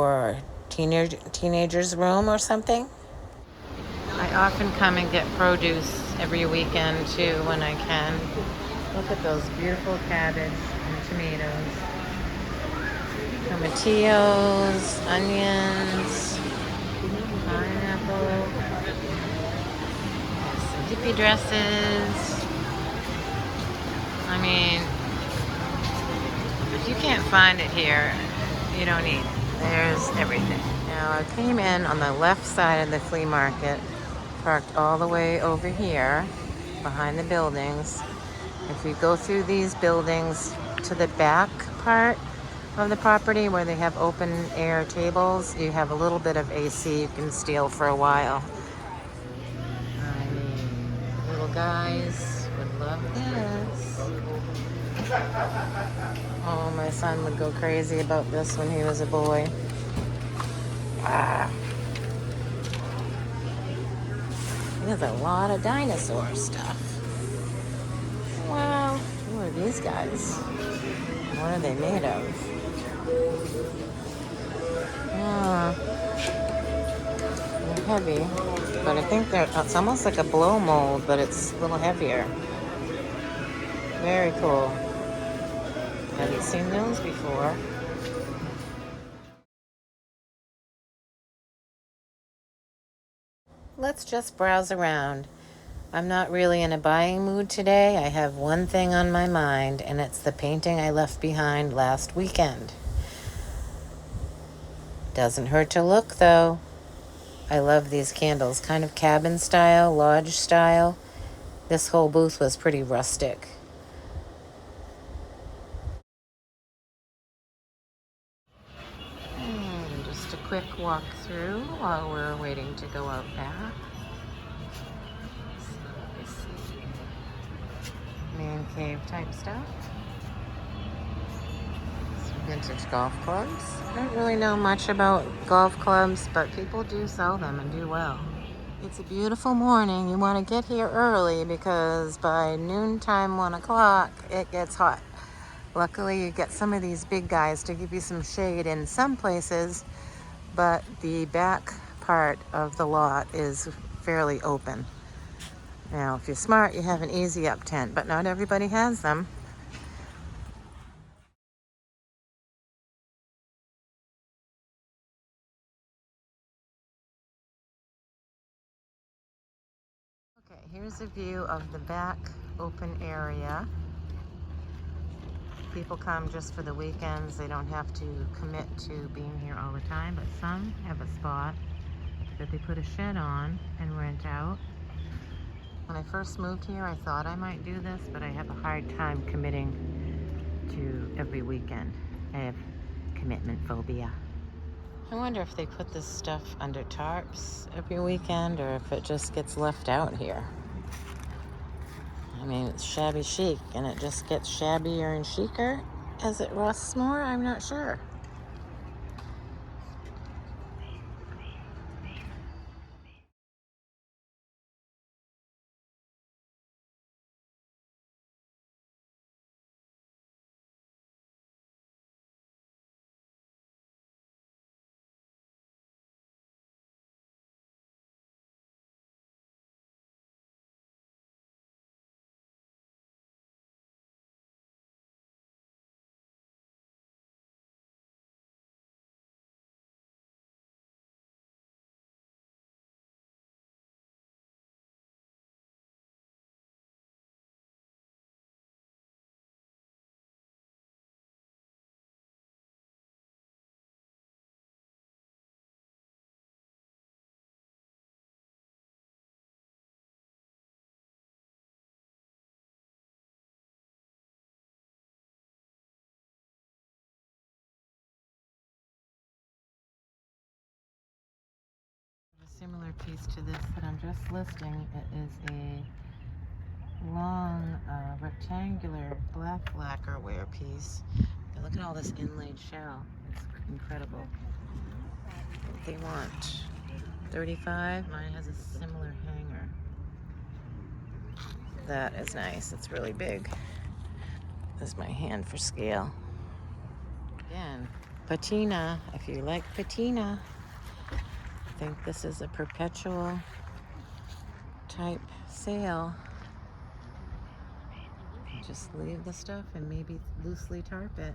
or teenager's room or something. I often come and get produce every weekend too when I can. Look at those beautiful cabbage and tomatoes. Tomatillos, onions, pineapple, some hippie dresses. I mean, if you can't find it here, you don't need it. There's everything. Now I came in on the left side of the flea market, parked all the way over here behind the buildings. If you go through these buildings to the back part of the property where they have open air tables, you have a little bit of AC you can steal for a while. I mean, little guys would love this. Oh, my son would go crazy about this when he was a boy. Ah. There's a lot of dinosaur stuff. Wow, who are these guys? What are they made of? They're heavy, but I think it's almost like a blow mold, but it's a little heavier. Very cool. Haven't seen those before. Let's just browse around. I'm not really in a buying mood today. I have one thing on my mind, and it's the painting I left behind last weekend. Doesn't hurt to look, though. I love these candles, kind of cabin style, lodge style. This whole booth was pretty rustic. And just a quick walk through while we're waiting to go out back. Man cave type stuff. Some vintage golf clubs. I don't really know much about golf clubs, but people do sell them and do well. It's a beautiful morning. You want to get here early because by noontime, 1 o'clock, it gets hot. Luckily, you get some of these big guys to give you some shade in some places, but the back part of the lot is fairly open. Now, if you're smart, you have an easy up tent, but not everybody has them. Okay, here's a view of the back open area. People come just for the weekends. They don't have to commit to being here all the time, but some have a spot that they put a shed on and rent out. When I first moved here, I thought I might do this, but I have a hard time committing to every weekend. I have commitment phobia. I wonder if they put this stuff under tarps every weekend or if it just gets left out here. I mean, it's shabby chic, and it just gets shabbier and chicer as it rusts more. I'm not sure. A similar piece to this that I'm just listing. It is a long rectangular black lacquerware piece. And look at all this inlaid shell. It's incredible. What they want? 35. Mine has a similar hanger. That is nice. It's really big. This is my hand for scale. Again, patina. If you like patina, I think this is a perpetual type sale. Just leave the stuff and maybe loosely tarp it.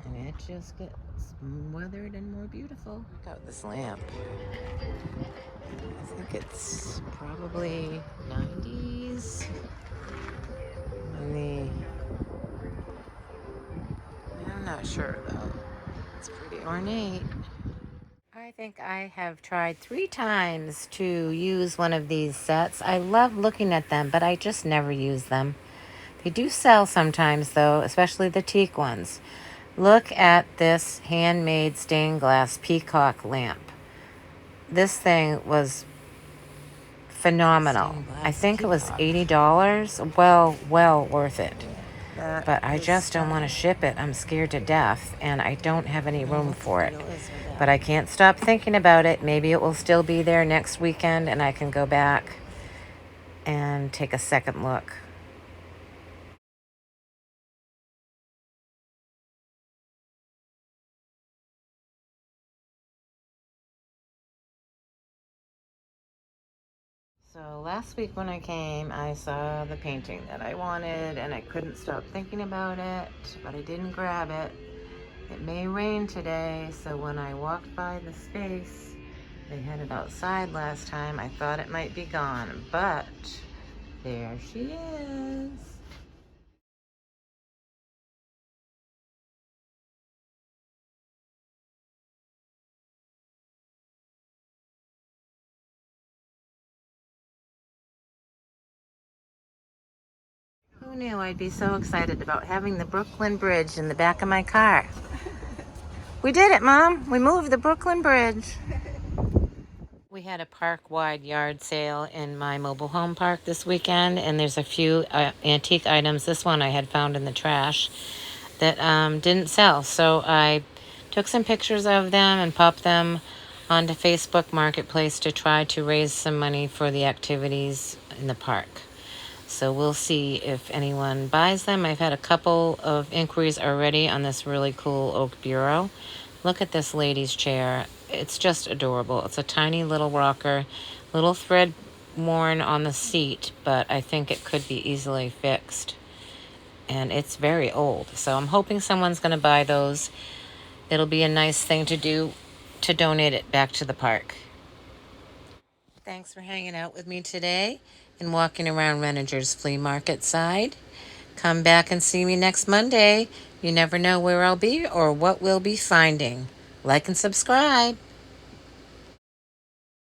And it just gets weathered and more beautiful. Check out this lamp. I think it's probably 90s. And I'm not sure though. It's pretty ornate. I think I have tried 3 times to use one of these sets. I love looking at them, but I just never use them. They do sell sometimes though, especially the teak ones. Look at this handmade stained glass peacock lamp. This thing was phenomenal. I think it was $80. Well worth it. But I just don't want to ship it. I'm scared to death, and I don't have any room for it. But I can't stop thinking about it. Maybe it will still be there next weekend, and I can go back and take a second look. So last week when I came, I saw the painting that I wanted, and I couldn't stop thinking about it, but I didn't grab it. It may rain today, so when I walked by the space, they had it outside last time, I thought it might be gone, but there she is. Who knew I'd be so excited about having the Brooklyn Bridge in the back of my car? We did it, Mom. We moved the Brooklyn Bridge. We had a park-wide yard sale in my mobile home park this weekend, and there's a few antique items. This one I had found in the trash that didn't sell. So I took some pictures of them and popped them onto Facebook Marketplace to try to raise some money for the activities in the park. So we'll see if anyone buys them. I've had a couple of inquiries already on this really cool oak bureau. Look at this lady's chair. It's just adorable. It's a tiny little rocker, little thread worn on the seat, but I think it could be easily fixed. And it's very old. So I'm hoping someone's going to buy those. It'll be a nice thing to do to donate it back to the park. Thanks for hanging out with me today and walking around Renninger's flea market side. Come back and see me next Monday. You never know where I'll be or what we'll be finding. Like and subscribe.